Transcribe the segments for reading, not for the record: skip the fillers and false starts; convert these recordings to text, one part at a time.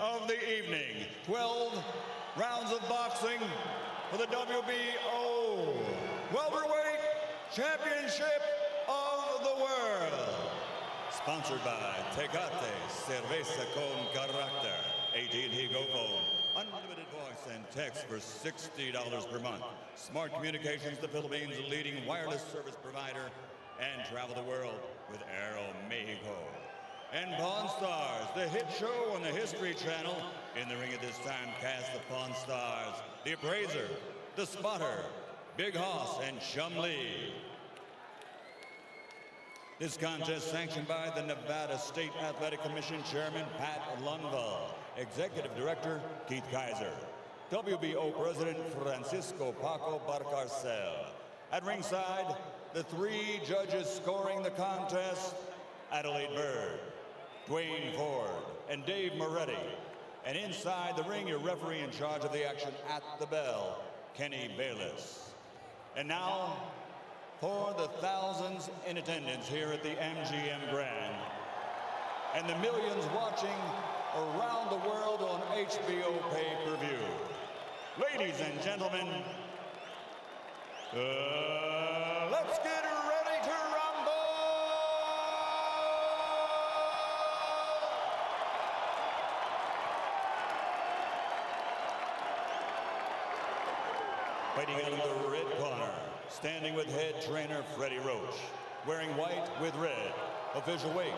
of the evening. 12 rounds of boxing for the WBO Welterweight Championship of the World. Sponsored by Tecate, Cerveza con Carácter, AT&T Go Phone, unlimited voice and text for $60 per month. Smart Communications, the Philippines' leading wireless service provider, and travel the world with Aero Mexico. And Pawn Stars, the hit show on the History Channel. In the ring at this time, cast the Pawn Stars, the Appraiser, the Spotter, Big Hoss, and Chum Lee. This contest sanctioned by the Nevada State Athletic Commission Chairman Pat Lundvall, Executive Director Keith Kaiser, WBO President Francisco Paco Barcarcel. At ringside, the three judges scoring the contest, Adelaide Bird, Dwayne Ford, and Dave Moretti. And inside the ring, your referee in charge of the action at the bell, Kenny Bayless. And now, for the thousands in attendance here at the MGM Grand, and the millions watching around the world on HBO pay-per-view. Ladies and gentlemen, let's get ready to rumble! Fighting out of the red corner, standing with head trainer Freddie Roach, wearing white with red, official weight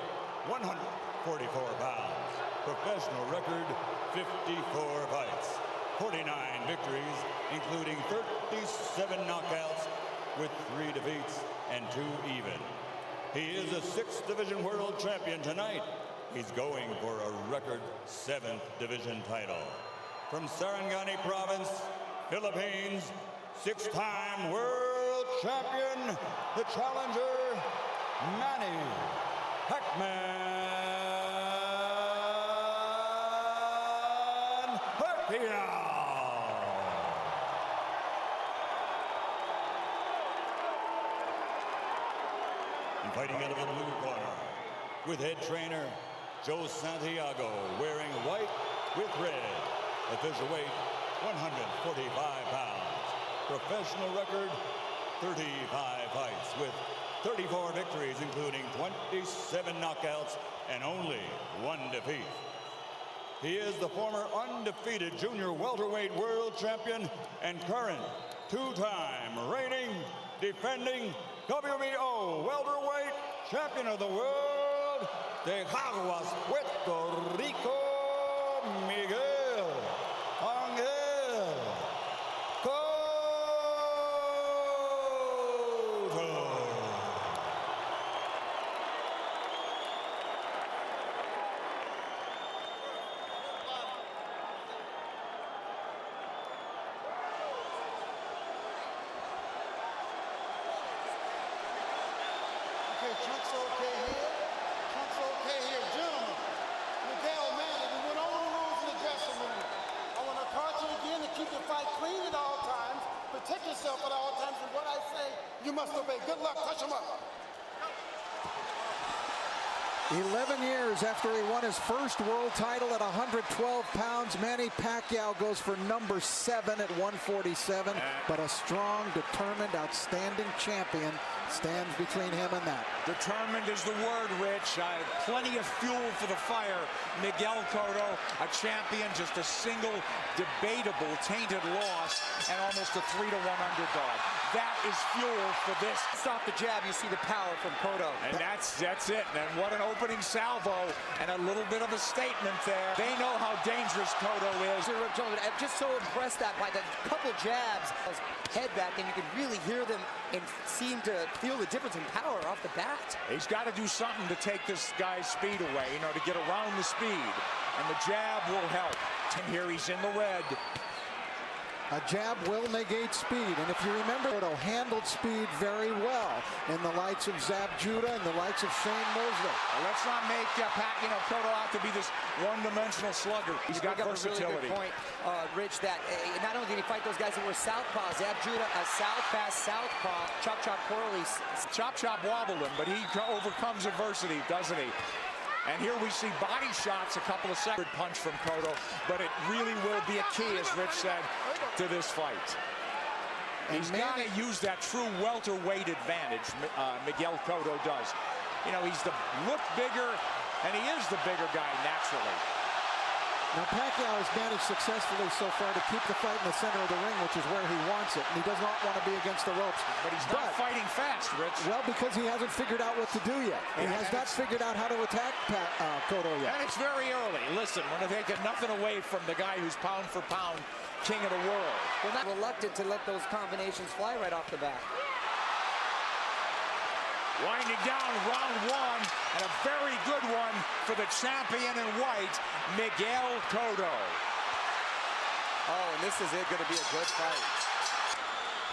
144 pounds, professional record 54 fights, 49 victories, including 37 knockouts with 3 defeats and 2 even. He is a 6th division world champion tonight. He's going for a record 7th division title. From Sarangani Province, Philippines, 6-time world champion, the challenger, Manny Pacquiao. And fighting out of the blue corner, with head trainer Joe Santiago, wearing white with red, official weight 145 pounds. Professional record, 35 fights with 34 victories, including 27 knockouts and only 1 defeat. He is the former undefeated junior welterweight world champion and current 2-time reigning, defending WBO welterweight champion of the world, de Caguas, Puerto Rico, Miguel Cotto. Trunk's okay here. Trunk's okay here. Gentlemen, Miguel, Manny, we went over the rules in the dressing room. I want to caution you again to keep your fight clean at all times, protect yourself at all times, and what I say, you must obey. Good luck. Touch him up. 11 years after he won his first world title at 112 pounds, Manny Pacquiao goes for number 7 at 147. But a strong, determined, outstanding champion stands between him and that. Determined is the word, Rich. Plenty of fuel for the fire. Miguel Cotto, a champion, just a single debatable tainted loss and almost a 3-1 underdog. That is fuel for this. Stop the jab, you see the power from Cotto. And that's it. And what an opening salvo and a little bit of a statement there. They know how dangerous Cotto is. I'm just so impressed that by the couple jabs, head back, and you can really hear them and seem to feel the difference in power off the bat. He's got to do something to take this guy's speed away, to get around the speed. And the jab will help. And here he's in the red. A jab will negate speed, and if you remember, Cotto handled speed very well in the likes of Zab Judah and the likes of Shane Mosley. Well, let's not make Cotto out to be this one-dimensional slugger. He's got versatility. A really good point, Rich, that not only did he fight those guys that were southpaw, Zab Judah, a fast southpaw, chop Corley. Chop wobbled him, but he overcomes adversity, doesn't he? And here we see body shots, a couple of seconds punch from Cotto, but it really will be a key, as Rich said, to this fight. He's got to use that true welterweight advantage, Miguel Cotto does. You know, he's look bigger, and he is the bigger guy naturally. Now, Pacquiao has managed successfully so far to keep the fight in the center of the ring, which is where he wants it, and he does not want to be against the ropes. But he's not fighting fast, Rich. Well, because he hasn't figured out what to do yet. He has not figured out how to attack Cotto yet. And it's very early. Listen, when they get nothing away from the guy who's pound for pound king of the world. We're not reluctant to let those combinations fly right off the bat. Winding down round one, and a very good one for the champion in white, Miguel Cotto. Oh, and this is going to be a good fight.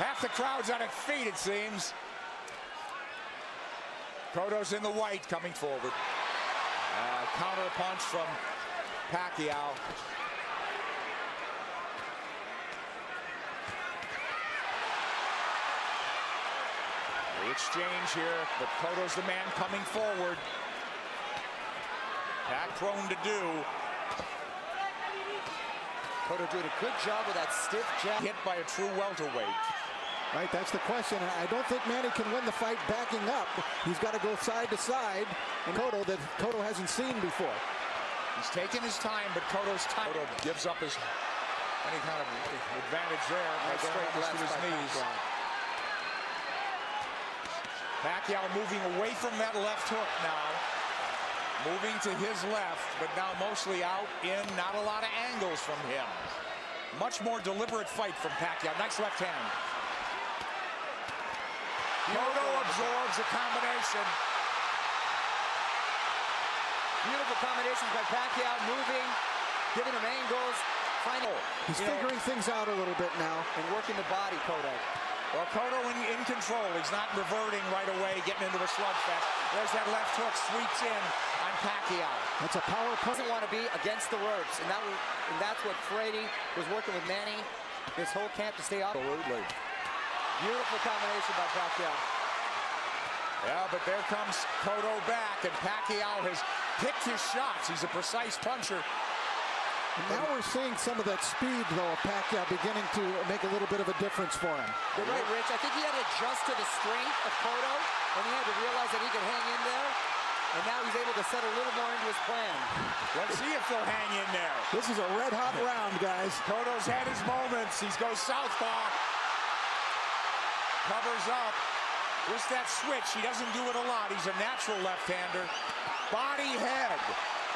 Half the crowd's on its feet, it seems. Cotto's in the white, coming forward. Counter punch from Pacquiao. Exchange here, but Cotto's the man coming forward. Pac prone to do. Cotto doing a good job with that stiff jab. Hit by a true welterweight. Right, that's the question. I don't think Manny can win the fight backing up. He's got to go side to side, and Cotto hasn't seen before. He's taking his time, but Cotto's time. Cotto gives up his any kind of advantage there by going almost to his knees. Pacquiao moving away from that left hook now. Moving to his left, but now mostly out in, not a lot of angles from him. Much more deliberate fight from Pacquiao. Nice left hand. Cotto absorbs a combination. Beautiful combinations by Pacquiao, moving, giving him angles. He's figuring things out a little bit now. And working the body, Cotto. Well, Cotto in control. He's not reverting right away, getting into a slugfest. There's that left hook, sweeps in on Pacquiao. That's a power punch. Doesn't want to be against the ropes, and that's what Frady was working with Manny this whole camp to stay off. Absolutely. Beautiful combination by Pacquiao. Yeah, but there comes Cotto back, and Pacquiao has picked his shots. He's a precise puncher. And now we're seeing some of that speed, though, of Pacquiao beginning to make a little bit of a difference for him. You're right, Rich. I think he had to adjust to the strength of Cotto, and he had to realize that he could hang in there. And now he's able to set a little more into his plan. Let's see if they'll hang in there. This is a red-hot round, guys. Cotto's had his moments. He goes southpaw. Covers up. Just that switch. He doesn't do it a lot. He's a natural left-hander. Body head.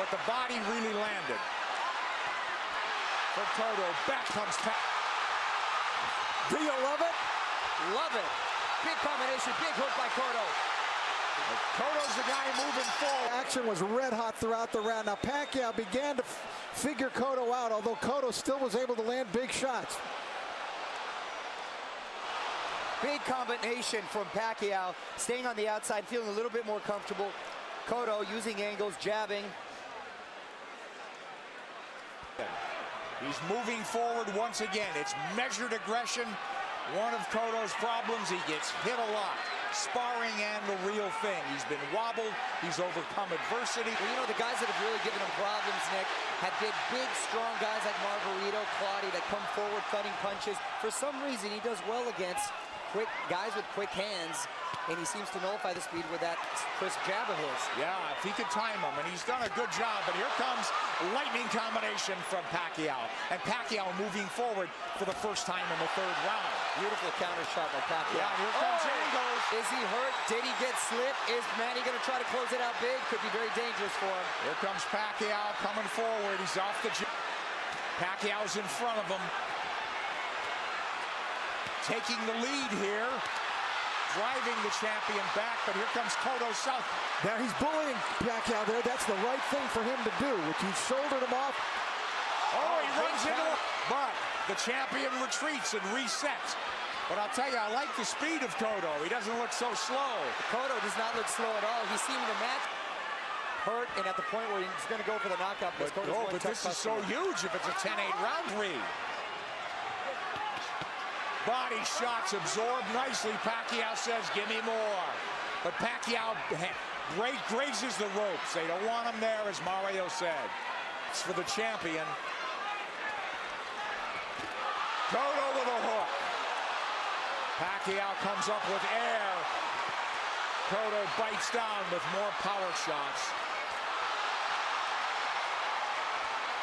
But the body really landed. For Cotto, back comes Pac. Do you love it? Love it. Big combination, big hook by Cotto. Cotto's the guy moving forward. Action was red hot throughout the round. Now Pacquiao began to figure Cotto out, although Cotto still was able to land big shots. Big combination from Pacquiao, staying on the outside, feeling a little bit more comfortable. Cotto using angles, jabbing. He's moving forward once again. It's measured aggression. One of Cotto's problems, he gets hit a lot. Sparring and the real thing. He's been wobbled. He's overcome adversity. Well, you know, the guys that have really given him problems, Nick, have been big, strong guys like Margarito, Claudio that come forward cutting punches. For some reason, he does well against quick guys with quick hands, and he seems to nullify the speed with that crisp jab of his. Yeah, if he could time him, and he's done a good job. But here comes lightning combination from Pacquiao, and Pacquiao moving forward for the first time in the third round. Beautiful counter shot by Pacquiao. Yeah, here comes angles. Is he hurt? Did he get slipped? Is Manny going to try to close it out big? Could be very dangerous for him. Here comes Pacquiao coming forward. He's off the jab. Pacquiao's in front of him. Taking the lead here. Driving the champion back, but here comes Cotto south. Now he's bullying Pacquiao there. That's the right thing for him to do, which he shouldered him off. Oh, he runs into it. But the champion retreats and resets. But I'll tell you, I like the speed of Cotto. He doesn't look so slow. Cotto does not look slow at all. He seemed to match hurt and at the point where he's going to go for the knockout. But this is so huge if it's a 10-8 round read. Body shots absorbed nicely. Pacquiao says, give me more. But Pacquiao grazes the ropes. They don't want him there, as Mario said. It's for the champion. Cotto with a hook. Pacquiao comes up with air. Cotto bites down with more power shots.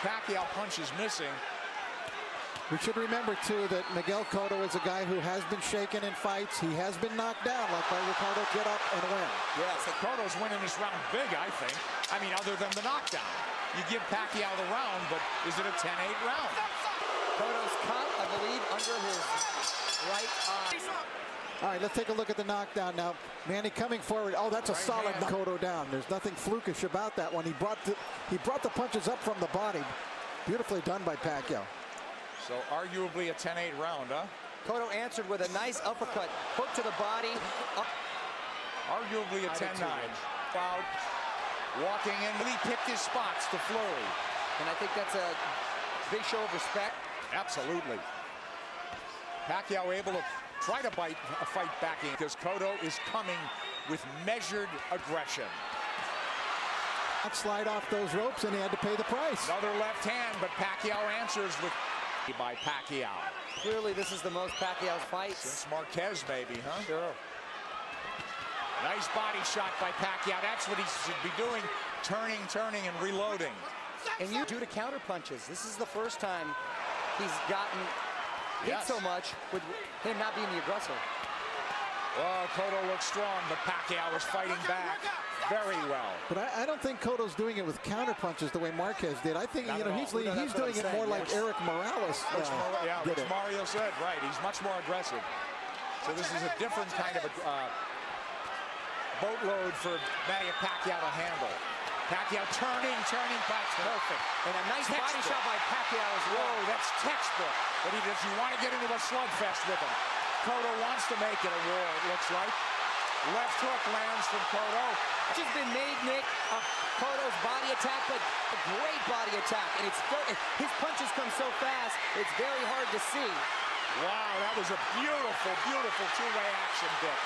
Pacquiao punch is missing. We should remember, too, that Miguel Cotto is a guy who has been shaken in fights. He has been knocked down, like by Ricardo. Get up and win. Yeah, so Cotto's winning this round big, I think. I mean, other than the knockdown. You give Pacquiao the round, but is it a 10-8 round? Cotto's cut, I believe, under his right eye. All right, let's take a look at the knockdown now. Manny coming forward. Oh, that's a solid Cotto down. There's nothing flukish about that one. He brought the punches up from the body. Beautifully done by Pacquiao. So arguably a 10-8 round, huh? Cotto answered with a nice uppercut, hook to the body. Arguably a 10-9. Out, walking in, he picked his spots to flurry. And I think that's a big show of respect. Absolutely. Pacquiao able to try to fight back in because Cotto is coming with measured aggression. Slide off those ropes, and he had to pay the price. Another left hand, but Pacquiao answers with by Pacquiao. Clearly, this is the most Pacquiao's fight Since Marquez, maybe, huh? Sure. Nice body shot by Pacquiao. That's what he should be doing, turning, and reloading. And you due to counter punches. This is the first time he's gotten hit so much with him not being the aggressor. Oh, Cotto looks strong, but Pacquiao was fighting back very well. But I don't think Cotto's doing it with counter punches the way Marquez did. I think he's doing it more like Eric Morales which Mario said, right. He's much more aggressive. So this is a different kind of a boatload for Manny Pacquiao to handle. Pacquiao turning, that's perfect. And a nice body shot by Pacquiao as well. Whoa, that's textbook. But if you want to get into a slugfest with him, Cotto wants to make it a war, it looks like. Left hook lands from Cotto. Which has been made, Nick, of Cotto's body attack, but a great body attack. And his punches come so fast, it's very hard to see. Wow, that was a beautiful two-way action, Dick.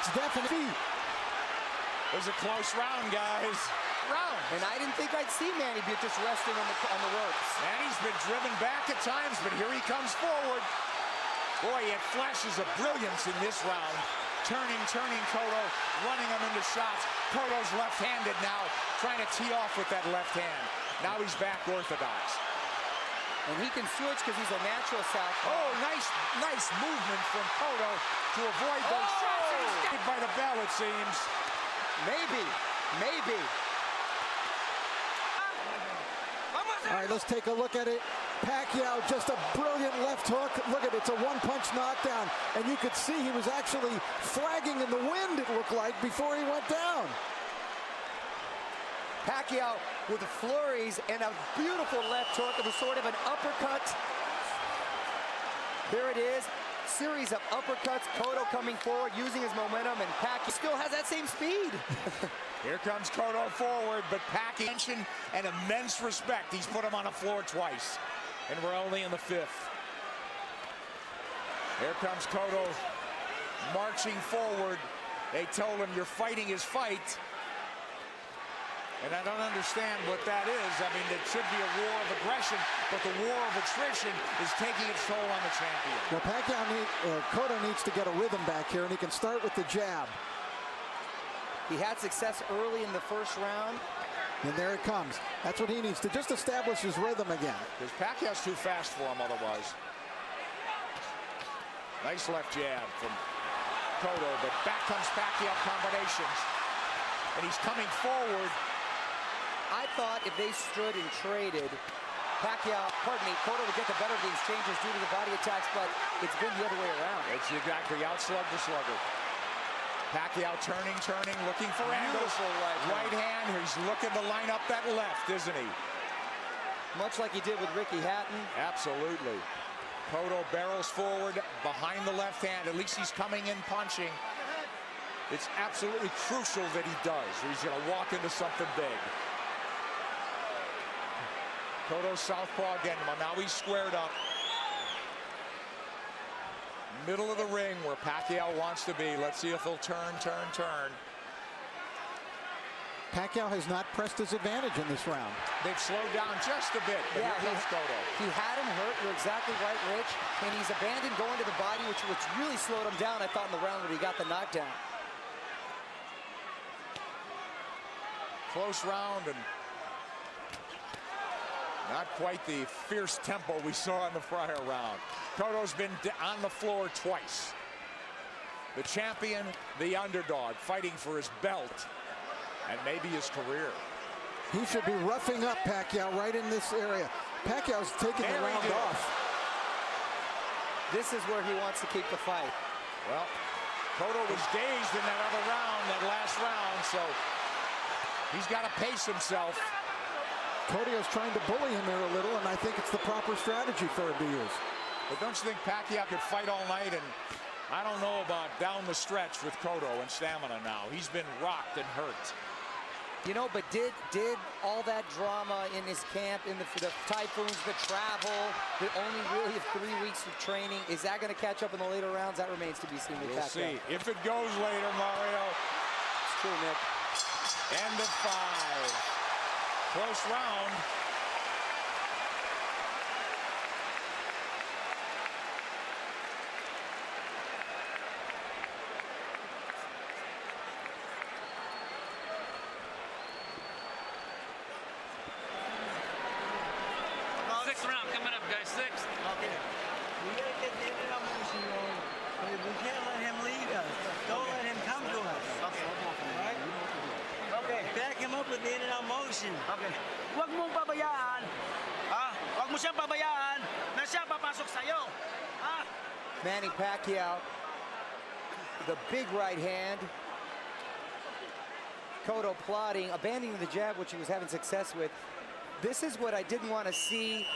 It's definitely. It was a close round, guys. And I didn't think I'd see Manny be just resting on the ropes. Manny's been driven back at times, but here he comes forward. Boy, it flashes of brilliance in this round. Turning Cotto, running him into shots. Cotto's left-handed now, trying to tee off with that left hand. Now he's back orthodox. And he can switch because he's a natural southpaw. Oh, nice movement from Cotto to avoid those shots. He's by the bell, it seems. Maybe. All right, let's take a look at it. Pacquiao, just a brilliant left hook. Look at it, it's a one-punch knockdown. And you could see he was actually flagging in the wind, it looked like, before he went down. Pacquiao with flurries and a beautiful left hook. It was sort of an uppercut. There it is. Series of uppercuts. Cotto coming forward, using his momentum, and Pacquiao still has that same speed. Here comes Cotto forward, but Pacquiao and immense respect. He's put him on the floor twice, and we're only in the fifth. Here comes Cotto marching forward. They told him, you're fighting his fight. And I don't understand what that is. I mean, it should be a war of aggression, but the war of attrition is taking its toll on the champion. Well, Cotto needs to get a rhythm back here, and he can start with the jab. He had success early in the first round. And there it comes. That's what he needs to just establish his rhythm again. Because Pacquiao's too fast for him otherwise. Nice left jab from Cotto, but back comes Pacquiao combinations. And he's coming forward. I thought if they stood and traded, Cotto would get the better of the exchanges due to the body attacks, but it's been the other way around. It's exactly outslug the slugger. Pacquiao turning, looking for angles. Right hand, he's looking to line up that left, isn't he? Much like he did with Ricky Hatton. Absolutely. Cotto barrels forward behind the left hand. At least he's coming in punching. It's absolutely crucial that he does, or he's going to walk into something big. Cotto southpaw again. Well, now he's squared up. Middle of the ring where Pacquiao wants to be. Let's see if he'll turn. Pacquiao has not pressed his advantage in this round. They've slowed down just a bit, but Yeah, here comes Cotto. he had him hurt. You're exactly right, Rich. And he's abandoned going to the body, which really slowed him down, I thought, in the round when he got the knockdown. Close round and not quite the fierce tempo we saw in the prior round. Cotto's been on the floor twice. The champion, the underdog, fighting for his belt and maybe his career. He should be roughing up Pacquiao right in this area. Pacquiao's taking the round off. This is where he wants to keep the fight. Well, Cotto was dazed in that other round, that last round, so he's got to pace himself. Cotto's trying to bully him here a little, and I think it's the proper strategy for him to use. But don't you think Pacquiao could fight all night? And I don't know about down the stretch with Cotto and stamina now. He's been rocked and hurt. You know, but did all that drama in his camp, in the typhoons, the travel, the only really 3 weeks of training, is that going to catch up in the later rounds? That remains to be seen with We'll Pacquiao. see. If it goes later, Mario. It's true, Nick. End of 5. Close round. Sixth round coming up, guys. Sixth. Okay. We gotta get the end of that motion going. We can't let him lead us. Don't let him come to us. Okay. Right? Okay. Back him up with the in and out motion. Okay. Huwag mong pabayaan. Ha? Huwag mo siyang pabayaan na siya papasok sa'yo. Ha? Manny Pacquiao, the big right hand. Cotto plotting, abandoning the jab, which he was having success with. This is what I didn't want to see.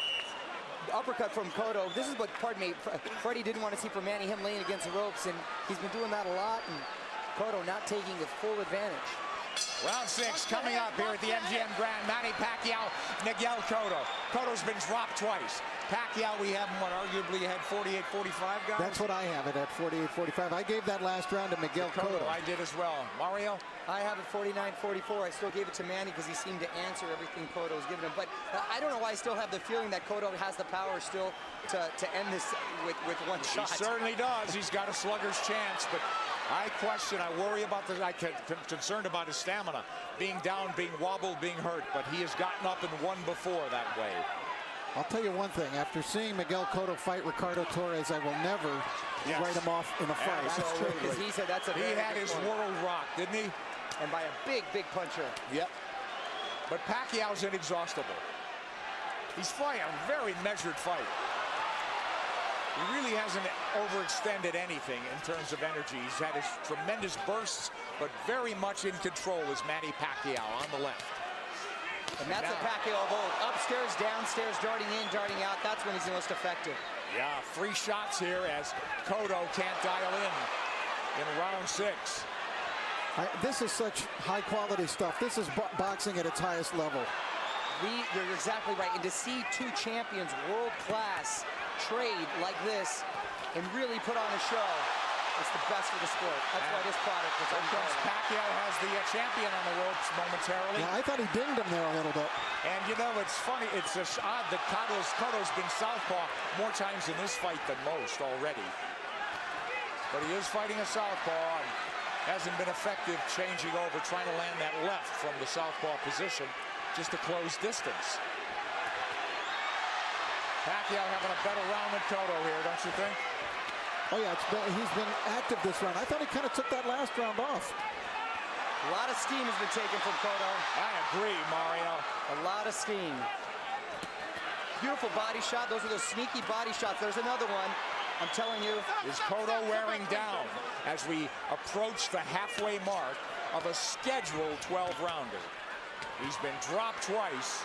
The uppercut from Cotto. This is what, pardon me, Freddie didn't want to see from Manny, him laying against the ropes, and he's been doing that a lot, and Cotto not taking the full advantage. Round 6 coming up here at the MGM Grand. Manny Pacquiao, Miguel Cotto. Cotto's been dropped twice. Pacquiao, we have him, what, arguably had 48-45, guys? That's what I have it at 48-45. I gave that last round to Miguel Cotto. I did as well. Mario? I have it 49-44. I still gave it to Manny because he seemed to answer everything Cotto was giving him. But I don't know why I still have the feeling that Cotto has the power still to end this with one shot. He certainly does. He's got a slugger's chance, but I question, I worry about this. I'm concerned about his stamina. Being down, being wobbled, being hurt, but he has gotten up and won before that way. I'll tell you one thing. After seeing Miguel Cotto fight Ricardo Torres, I will never write him off in a fight. Absolutely. Because he said that's a He very had good his point. world rocked, didn't he? And by a big, big puncher. Yep. But Pacquiao's inexhaustible. He's fighting a very measured fight. He really hasn't overextended anything in terms of energy. He's had his tremendous bursts, but very much in control is Manny Pacquiao on the left. And that's a Pacquiao of old. Upstairs, downstairs, darting in, darting out. That's when he's the most effective. Yeah, 3 shots here as Cotto can't dial in round 6. This is such high-quality stuff. This is boxing at its highest level. You're exactly right. And to see 2 champions, world-class, trade like this and really put on a show, it's the best for the sport. That's why this product is unbelievable. Pacquiao has the champion on the ropes momentarily. Yeah, I thought he dinged him there a little bit. And you know, it's funny, it's just odd that Cotto's been southpaw more times in this fight than most already. But he is fighting a southpaw and hasn't been effective changing over, trying to land that left from the southpaw position just to close distance. Pacquiao having a better round than Cotto here, don't you think? Oh, yeah, he's been active this round. I thought he kind of took that last round off. A lot of steam has been taken from Cotto. I agree, Mario. A lot of steam. Beautiful body shot. Those are those sneaky body shots. There's another one. I'm telling you. Is Cotto wearing down as we approach the halfway mark of a scheduled 12-rounder? He's been dropped twice.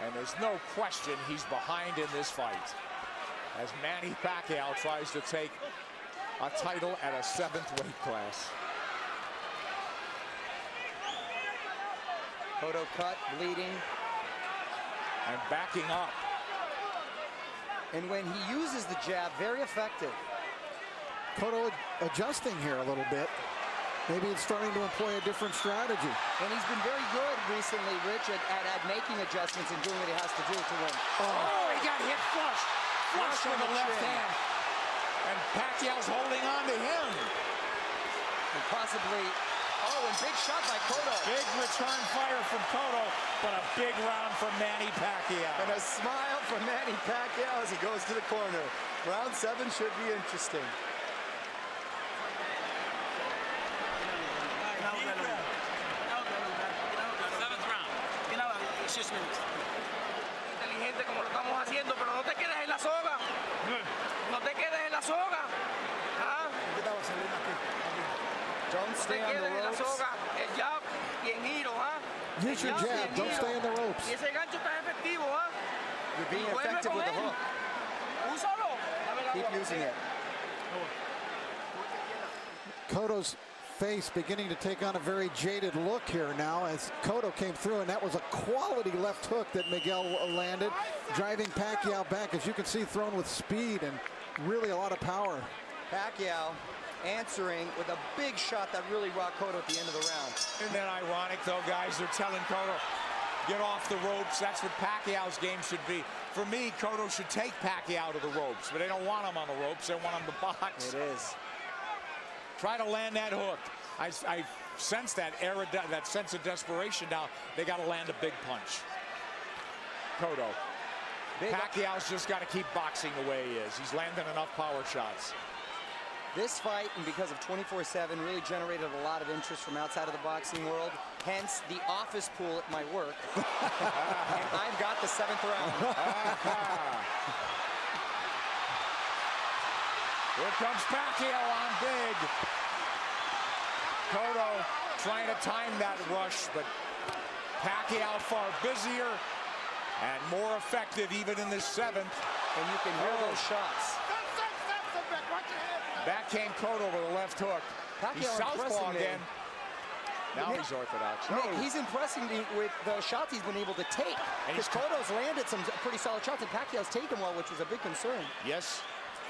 And there's no question he's behind in this fight, as Manny Pacquiao tries to take a title at a 7th weight class. Cotto cut, bleeding. And backing up. And when he uses the jab, very effective. Cotto adjusting here a little bit. Maybe it's starting to employ a different strategy. And he's been very good recently, Rich, at making adjustments and doing what he has to do to win. Oh, he got hit flush. Flush with the left hand. And Pacquiao's holding on to him. And possibly, and big shot by Cotto. Big return fire from Cotto, but a big round from Manny Pacquiao. And a smile from Manny Pacquiao as he goes to the corner. Round 7 should be interesting. Inteligente como lo estamos haciendo, pero no te quedes en la soga. No te quedes en la soga. ¿Ah? Don't stay on the En la ropes. soga, el jab y en giro, ¿ah? Use your jab. Don't stay in the ropes. Y ese gancho está efectivo, ¿ah? You're being Vuelve effective con with the él. hook. Úsalo. Dame la Keep bola. using it. Cotto's face beginning to take on a very jaded look here now as Cotto came through, and that was a quality left hook that Miguel landed, driving Pacquiao back, as you can see, thrown with speed and really a lot of power. Pacquiao answering with a big shot that really rocked Cotto at the end of the round. Isn't that ironic, though, guys? They're telling Cotto, get off the ropes. That's what Pacquiao's game should be. For me, Cotto should take Pacquiao to the ropes, but they don't want him on the ropes. They want him to box. It is. Try to land that hook. I sense that that sense of desperation now. They got to land a big punch. Cotto. Pacquiao's just got to keep boxing the way he is. He's landing enough power shots. This fight, and because of 24/7, really generated a lot of interest from outside of the boxing world. Hence, the office pool at my work. And I've got the 7th round. Here comes Pacquiao on big. Cotto trying to time that rush, but Pacquiao far busier and more effective even in this 7th. And you can hear those shots. Back came Cotto with a left hook. He's Pacquiao southpaw impressing me. again. Now he's orthodox. Nick, he's impressing me with the shots he's been able to take. And Because Cotto's landed some pretty solid shots, and Pacquiao's taken well, which was a big concern. Yes.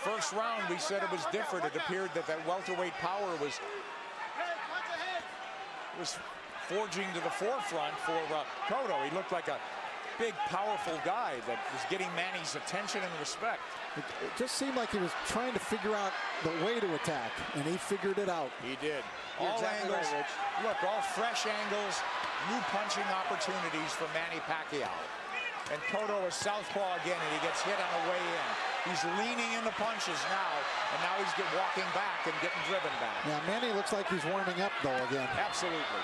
First round, we said it was different. It appeared that welterweight power was forging to the forefront for Cotto. He looked like a big, powerful guy that was getting Manny's attention and respect. It just seemed like he was trying to figure out the way to attack, and he figured it out. He did. You're All exactly angles. right, Rich. Look, all fresh angles, new punching opportunities for Manny Pacquiao. And Cotto is southpaw again, and he gets hit on the way in. He's leaning into punches now, and now he's walking back and getting driven back. Now, Manny looks like he's warming up, though, again. Absolutely.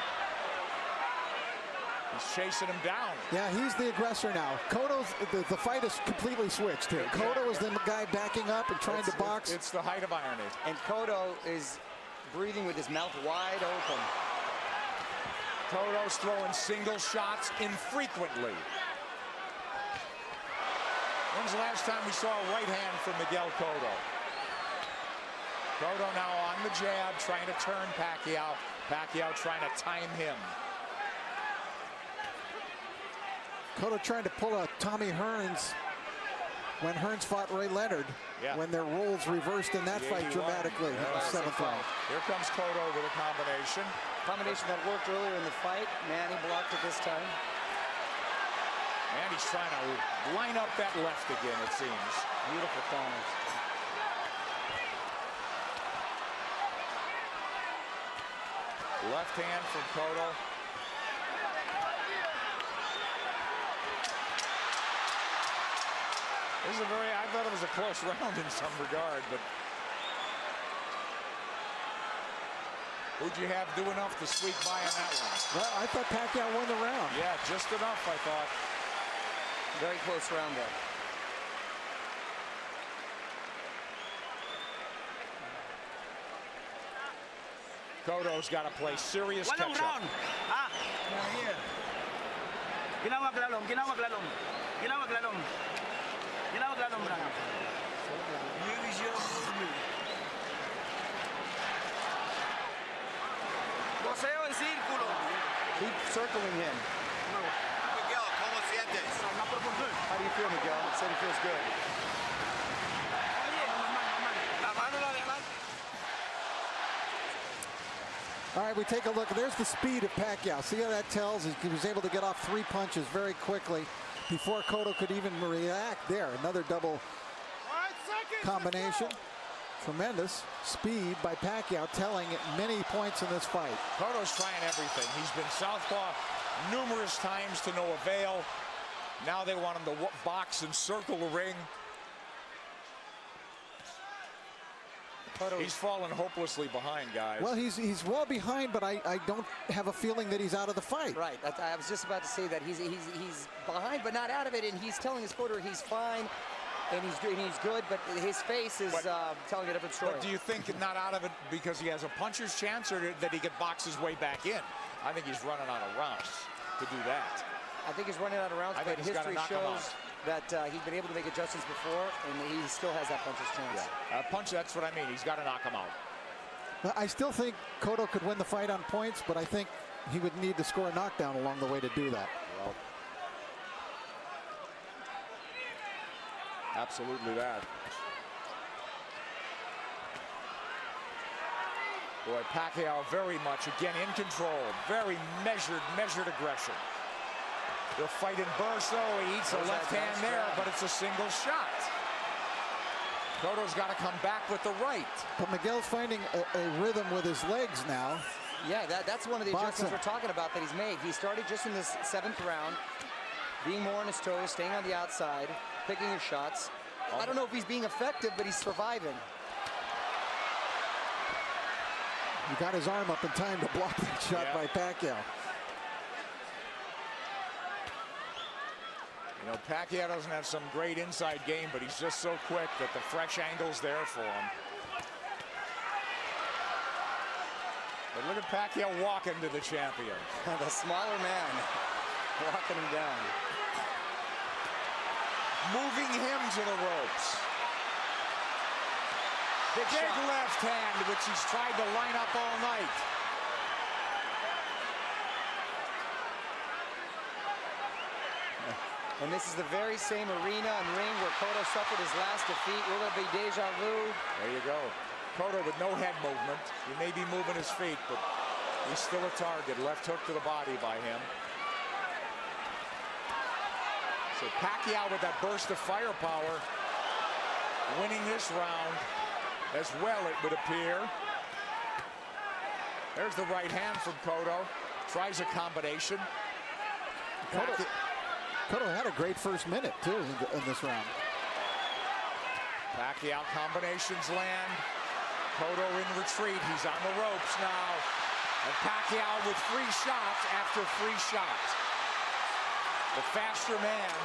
He's chasing him down. Yeah, he's the aggressor now. Cotto's, the fight is completely switched here. Cotto is the guy backing up and trying to box. It's the height of irony. And Cotto is breathing with his mouth wide open. Cotto's throwing single shots infrequently. When's the last time we saw a right hand from Miguel Cotto? Cotto now on the jab, trying to turn Pacquiao. Pacquiao trying to time him. Cotto trying to pull a Tommy Hearns when Hearns fought Ray Leonard, when their roles reversed in that fight dramatically in the 7th round. Here comes Cotto with a combination. Combination that worked earlier in the fight. Manny blocked it this time. Manny's trying to line up that left again, it seems. Beautiful corners. Left hand from Cotto. This is I thought it was a close round in some regard, but who'd you have do enough to squeak by on that one? Well, I thought Pacquiao won the round. Yeah, just enough, I thought. Very close round there. Cotto's got to play serious Walang catch-up. round. Ah. Ginawag lalong, ginawag lalong. Ginawag lalong. Ginawag lalong, brother. Use your movement. Boseo en círculo. Keep circling him. Miguel, ¿cómo sientes? How do you feel, Miguel? He said he feels good. La mano la levanta. All right, we take a look. There's the speed of Pacquiao. See how that tells? He was able to get off 3 punches very quickly before Cotto could even react. There, another double combination. Tremendous speed by Pacquiao, telling many points in this fight. Cotto's trying everything. He's been southpaw numerous times to no avail. Now they want him to box and circle the ring. He's fallen hopelessly behind, guys. Well, he's well behind, but I don't have a feeling that he's out of the fight. Right. I was just about to say that he's behind, but not out of it, and he's telling his corner he's fine. And he's good, but his face is telling a different story. But do you think not out of it because he has a puncher's chance, or that he could box his way back in? I think he's running out of rounds to do that. I think he's running out of rounds, but history shows that he's been able to make adjustments before, and he still has that puncher's chance. Yeah. Punch, that's what I mean. He's got to knock him out. I still think Cotto could win the fight on points, but I think he would need to score a knockdown along the way to do that. Well, absolutely that. Boy, Pacquiao very much, again, in control. Very measured aggression. They'll fight in bursts, though. He eats a left hand there, but it's a single shot. Cotto's got to come back with the right. But Miguel's finding a rhythm with his legs now. Yeah, that's one of the adjustments we're talking about that he's made. He started just in this 7th round, being more on his toes, staying on the outside, picking his shots. I don't know if he's being effective, but he's surviving. He got his arm up in time to block that shot by Pacquiao. You know, Pacquiao doesn't have some great inside game, but he's just so quick that the fresh angle's there for him. But look at Pacquiao walking to the champion. The smaller man walking him down. Moving him to the ropes. Big left hand, which he's tried to line up all night. And this is the very same arena and ring where Cotto suffered his last defeat. Will there be deja vu? There you go. Cotto with no head movement. He may be moving his feet, but he's still a target. Left hook to the body by him. So Pacquiao with that burst of firepower, winning this round as well, it would appear. There's the right hand from Cotto. Tries a combination. Cotto had a great first minute, too, in this round. Pacquiao combinations land. Cotto in retreat. He's on the ropes now. And Pacquiao with 3 shots after 3 shots. The faster man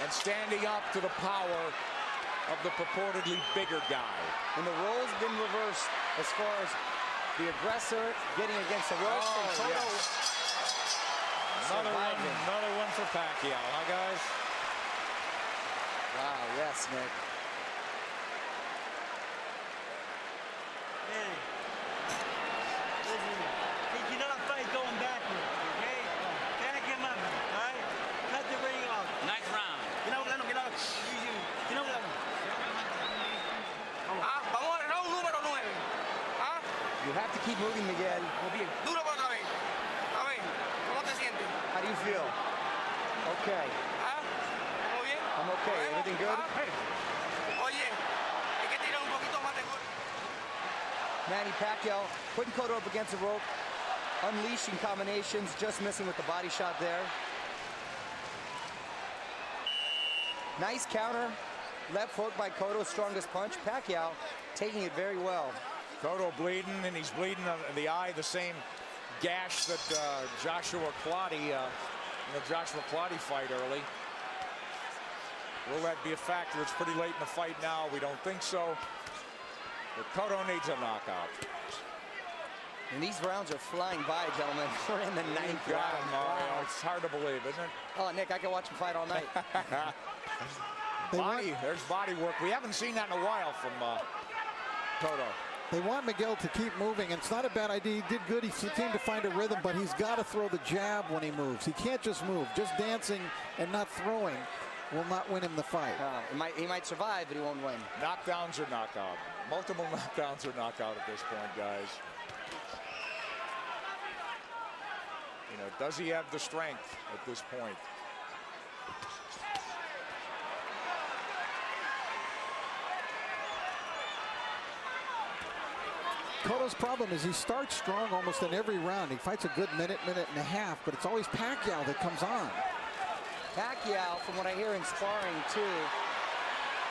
and standing up to the power of the purportedly bigger guy. And the roles been reversed as far as the aggressor getting against the ropes. And Cotto another one for Pacquiao, huh, guys? Wow, yes, Nick. Hey, listen, you know that fight going backwards, okay? Back him up, all right? Cut the ring off. Next round. Vamos al round número 9. ¿Ah? You have to keep moving, Miguel. Duro para otra vez. A ver, ¿cómo te sientes? How do you feel? Okay. ¿Ah? ¿Muy bien? I'm okay. Everything good? Oye, hay que tirar un poquito más de gol. Manny Pacquiao putting Cotto up against the rope, unleashing combinations, just missing with the body shot there. Nice counter. Left hook by Cotto, strongest punch. Pacquiao taking it very well. Cotto bleeding, and he's bleeding in the eye, the same gash that Joshua Clottey, in the Joshua Clottey fight early. Will that be a factor? It's pretty late in the fight now. We don't think so. But Cotto needs a knockout. And these rounds are flying by, gentlemen. We're in the 9th round. Mario. It's hard to believe, isn't it? Oh, Nick, I can watch him fight all night. There's body work. We haven't seen that in a while from Cotto. They want Miguel to keep moving, and it's not a bad idea. He did good. He seemed to find a rhythm, but he's got to throw the jab when he moves. He can't just move. Just dancing and not throwing will not win him the fight. He might survive, but he won't win. Knockdowns or knockout. Multiple knockdowns or knockout at this point, guys. You know, does he have the strength at this point? Cotto's problem is he starts strong almost in every round. He fights a good minute and a half, but it's always Pacquiao that comes on. Pacquiao, from what I hear in sparring too,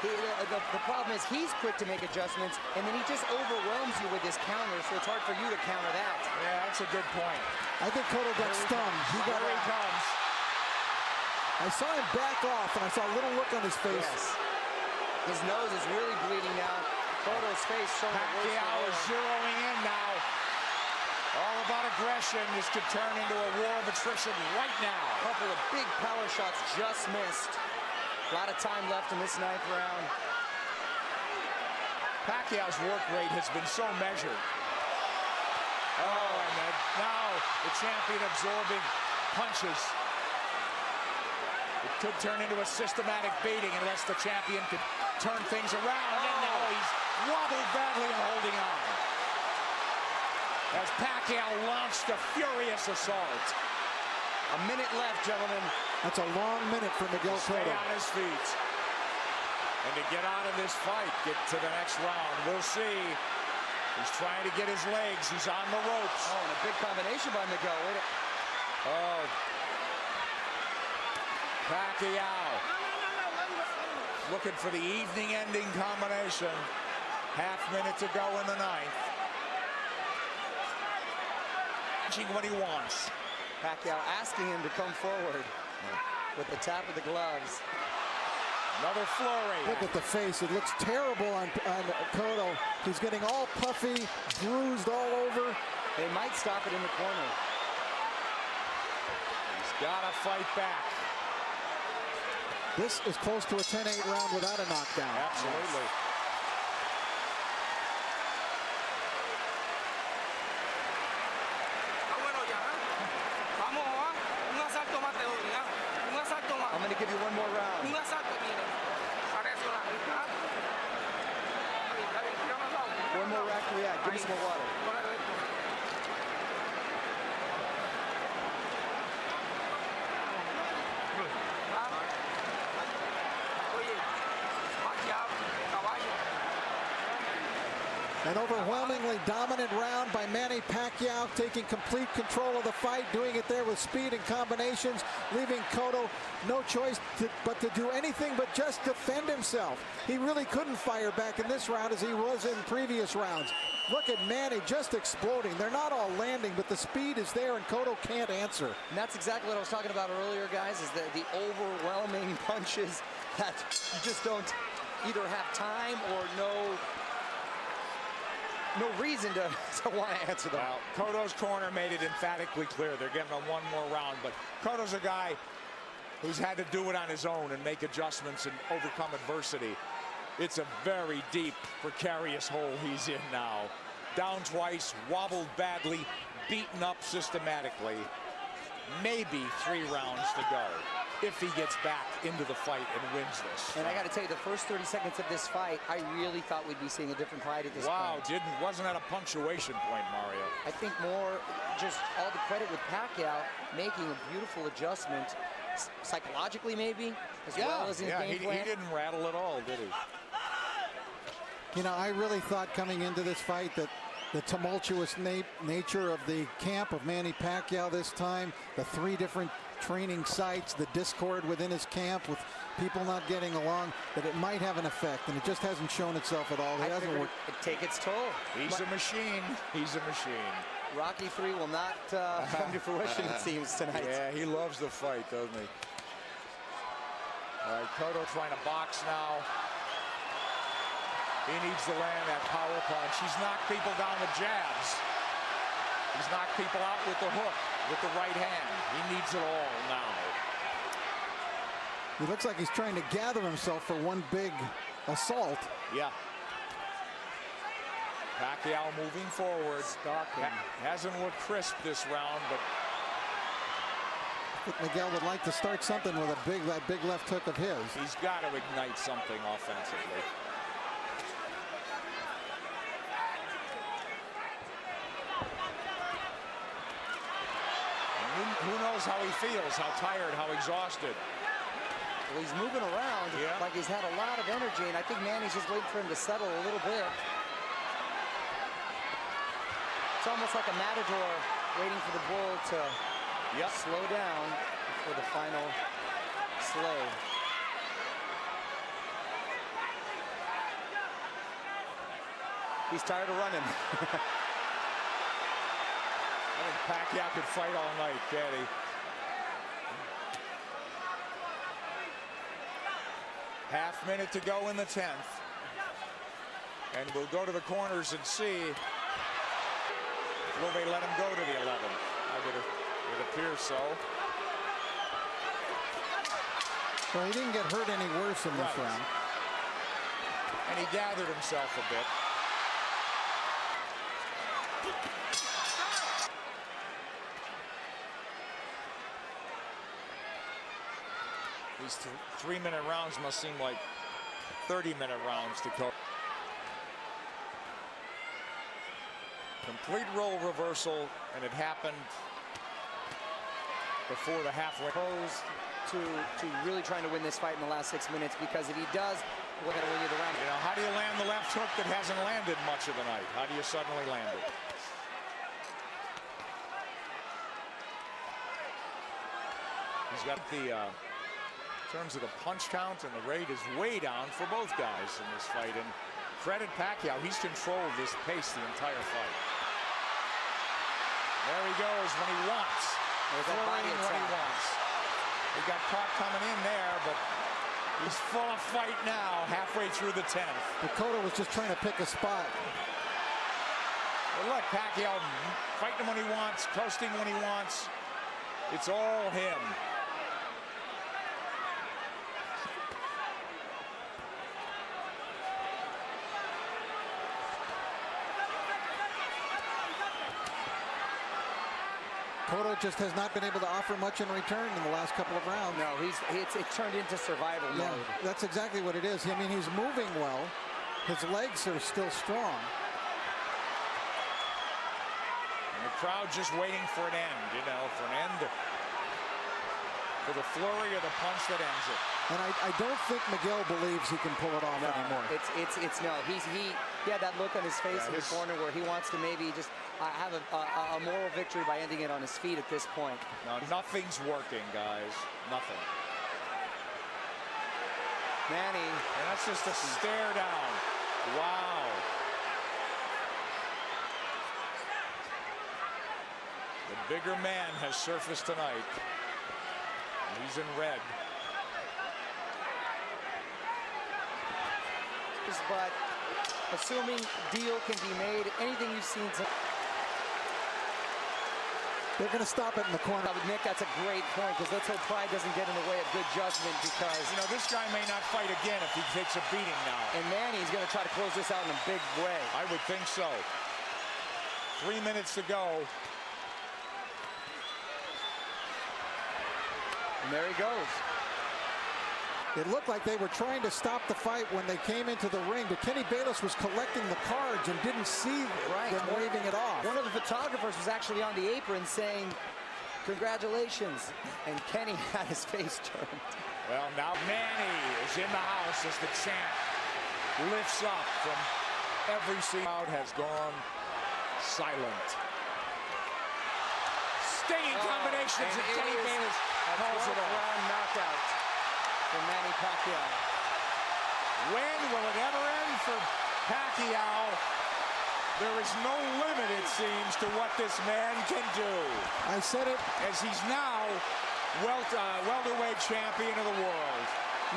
the problem is he's quick to make adjustments, and then he just overwhelms you with his counter, so it's hard for you to counter that. Yeah, that's a good point. I think Cotto got stung. Here he comes. I saw him back off, and I saw a little look on his face. Yes. His nose is really bleeding now. Cotto's face showing Pacquiao is zeroing in now. All about aggression. This could turn into a war of attrition right now. A couple of big power shots just missed. A lot of time left in this 9th round. Pacquiao's work rate has been so measured. Oh, and now the champion absorbing punches. It could turn into a systematic baiting unless the champion could turn things around. And now he's wobbled badly and holding on. As Pacquiao launched a furious assault. A minute left, gentlemen. That's a long minute for Miguel Cotto. Stay on his feet. And to get out of this fight, get to the next round. We'll see. He's trying to get his legs. He's on the ropes. Oh, and a big combination by Miguel. Oh. Pacquiao. Looking for the evening-ending combination. Half minute to go in the 9th. Watching what he wants. Pacquiao asking him to come forward with the tap of the gloves. Another flurry. Look at the face. It looks terrible on Cotto. He's getting all puffy, bruised all over. They might stop it in the corner. He's got to fight back. This is close to a 10-8 round without a knockdown. Absolutely. I'm going to give you one more round. One more rack to react. Give me some more water. An overwhelmingly dominant round by Manny Pacquiao, taking complete control of the fight, doing it there with speed and combinations, leaving Cotto no choice but to do anything but just defend himself. He really couldn't fire back in this round as he was in previous rounds. Look at Manny just exploding. They're not all landing, but the speed is there, and Cotto can't answer. And that's exactly what I was talking about earlier, guys, is the overwhelming punches that you just don't either have time or no reason to want to answer them. Well, Cotto's corner made it emphatically clear they're giving him one more round, but Cotto's a guy who's had to do it on his own and make adjustments and overcome adversity. It's a very deep, precarious hole he's in now. Down twice, wobbled badly, beaten up systematically. Maybe 3 rounds to go if he gets back into the fight and wins this. And I got to tell you, the first 30 seconds of this fight, I really thought we'd be seeing a different fight at this point. Wow, wasn't at a punctuation point, Mario. I think more just all the credit with Pacquiao making a beautiful adjustment, psychologically maybe, as well as in game plan. He didn't rattle at all, did he? You know, I really thought coming into this fight that the tumultuous nature of the camp of Manny Pacquiao this time, the 3 different training sites, the discord within his camp with people not getting along, that it might have an effect, and it just hasn't shown itself at all. It hasn't worked. It take its toll. He's a machine. He's a machine. Rocky 3 will not come to fruition, it seems, tonight. Yeah, he loves the fight, doesn't he? All right, Cotto trying to box now. He needs to land that power punch. He's knocked people down with jabs. He's knocked people out with the hook, with the right hand. He needs it all now. He looks like he's trying to gather himself for one big assault. Yeah. Pacquiao moving forward. Hasn't looked crisp this round, but I think Miguel would like to start something with that big left hook of his. He's got to ignite something offensively. how he feels, how tired, how exhausted. Well, he's moving around like he's had a lot of energy, and I think Manny's just waiting for him to settle a little bit. It's almost like a matador waiting for the bull to slow down for the final slay. He's tired of running. I think Pacquiao could fight all night, can't he? Half minute to go in the 10th. And we'll go to the corners and see, will they let him go to the 11th? It appears so. Well, he didn't get hurt any worse in this round. And he gathered himself a bit. These 3-minute rounds must seem like 30-minute rounds to Cotto. Complete role reversal, and it happened before the halfway. Opposed to really trying to win this fight in the last 6 minutes, because if he does, we're going to win you the round. You know, how do you land the left hook that hasn't landed much of the night? How do you suddenly land it? He's got the in terms of the punch count, and the rate is way down for both guys in this fight. And credit Pacquiao, he's controlled this pace the entire fight. There he goes when he wants. Flurrying when he wants. He got caught coming in there, but he's full of fight now, halfway through the 10th. Cotto was just trying to pick a spot. Well, look, Pacquiao fighting him when he wants, coasting when he wants. It's all him. Cotto just has not been able to offer much in return in the last couple of rounds. No, it's turned into survival mode. That's exactly what it is. I mean, he's moving well. His legs are still strong. And the crowd just waiting for an end, you know, for an end, for the flurry or the punch that ends it. And I don't think Miguel believes he can pull it off anymore. He had that look on his face in the corner where he wants to maybe just have a moral victory by ending it on his feet at this point. No, nothing's working, guys. Nothing. Manny. And that's just a stare down. Wow. The bigger man has surfaced tonight. He's in red. But assuming deal can be made, anything you've seen tonight. They're going to stop it in the corner. Nick, that's a great point, because let's hope pride doesn't get in the way of good judgment, because, you know, this guy may not fight again if he takes a beating now. And Manny's going to try to close this out in a big way. I would think so. 3 minutes to go. And there he goes. It looked like they were trying to stop the fight when they came into the ring, but Kenny Bayless was collecting the cards and didn't see them waving it off. One of the photographers was actually on the apron saying, "Congratulations," and Kenny had his face turned. Well, now Manny is in the house as the champ lifts up from every seat. The crowd has gone silent. Stinging combinations, and Kenny Bayless calls it off. Round knockout for Manny Pacquiao. When will it ever end for Pacquiao? There is no limit, it seems, to what this man can do. I said it. As he's now welterweight champion of the world.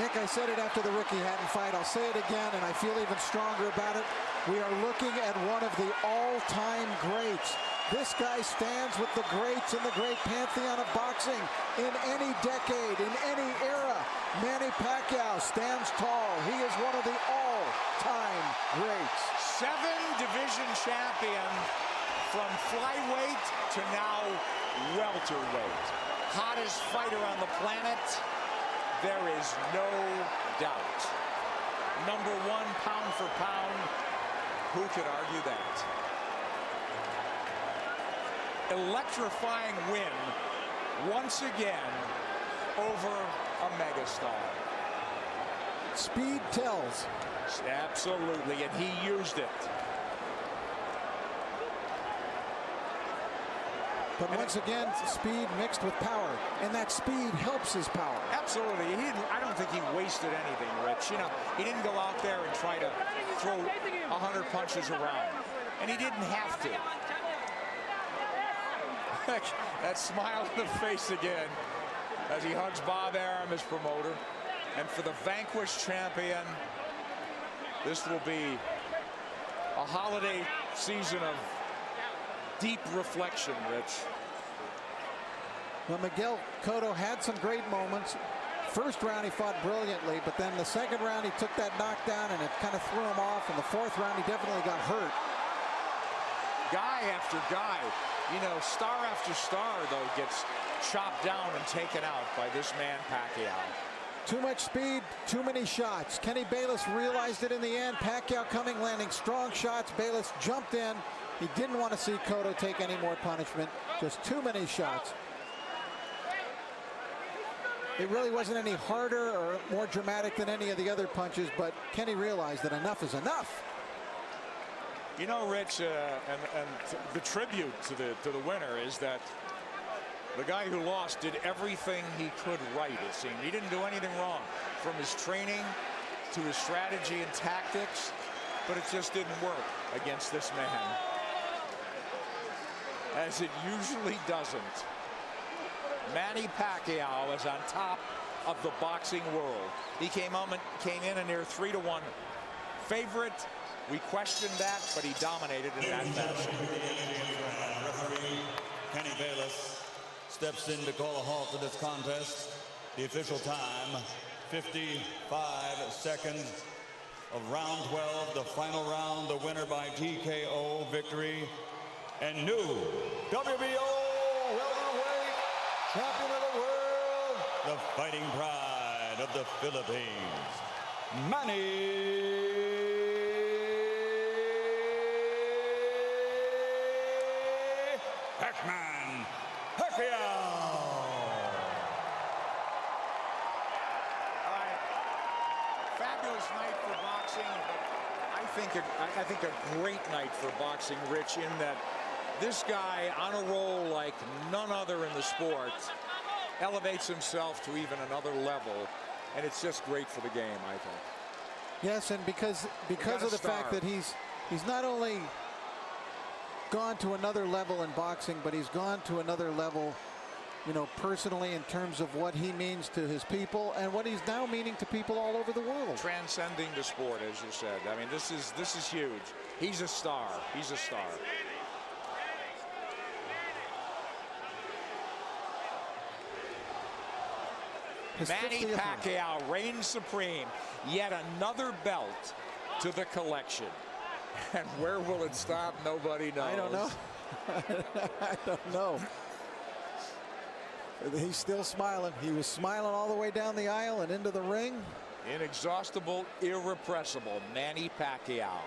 Nick, I said it after the Ricky Hatton fight. I'll say it again, and I feel even stronger about it. We are looking at one of the all-time greats. This guy stands with the greats in the great pantheon of boxing in any decade, in any era. Manny Pacquiao stands tall. He is one of the all-time greats. 7-division champion from flyweight to now welterweight. Hottest fighter on the planet. There is no doubt. Number 1 pound for pound. Who could argue that? Electrifying win once again over a megastar. Speed tells. Absolutely, and he used it. But once again, speed mixed with power, and that speed helps his power. Absolutely. I don't think he wasted anything, Rich. You know, he didn't go out there and try to throw 100 punches around, and he didn't have to. That smile on the face again as he hugs Bob Arum, his promoter. And for the vanquished champion, this will be a holiday season of deep reflection, Rich. Well, Miguel Cotto had some great moments. First round he fought brilliantly, but then the second round he took that knockdown and it kind of threw him off. In the fourth round he definitely got hurt. Guy after guy, you know, star after star, though, gets chopped down and taken out by this man Pacquiao. Too much speed, too many shots. Kenny Bayless realized it in the end. Pacquiao coming, landing strong shots. Bayless jumped in. He didn't want to see Cotto take any more punishment. Just too many shots. It really wasn't any harder or more dramatic than any of the other punches, but Kenny realized that enough is enough. You know, Rich, and the tribute to the winner is that the guy who lost did everything he could right, it seemed. He didn't do anything wrong, from his training to his strategy and tactics, but it just didn't work against this man, as it usually doesn't. Manny Pacquiao is on top of the boxing world. He came in a near 3-1 favorite. We questioned that, but he dominated in that fashion. Referee Kenny Bayless steps in to call a halt to this contest. The official time, 55 seconds of round 12, the final round, the winner by TKO victory, and new WBO welterweight champion of the world, the fighting pride of the Philippines, Manny Pacquiao. Fabulous night for boxing, but I think a great night for boxing, Rich, in that this guy on a roll like none other in the sport elevates himself to even another level, and it's just great for the game, I think. Yes, and because of the fact that he's not only gone to another level in boxing, but he's gone to another level, you know, personally, in terms of what he means to his people and what he's now meaning to people all over the world. Transcending the sport, as you said. I mean, this is huge. He's a star. He's a star. Manny Pacquiao reigns supreme. Yet another belt to the collection. And where will it stop? Nobody knows. I don't know. I don't know. He's still smiling. He was smiling all the way down the aisle and into the ring. Inexhaustible, irrepressible Manny Pacquiao.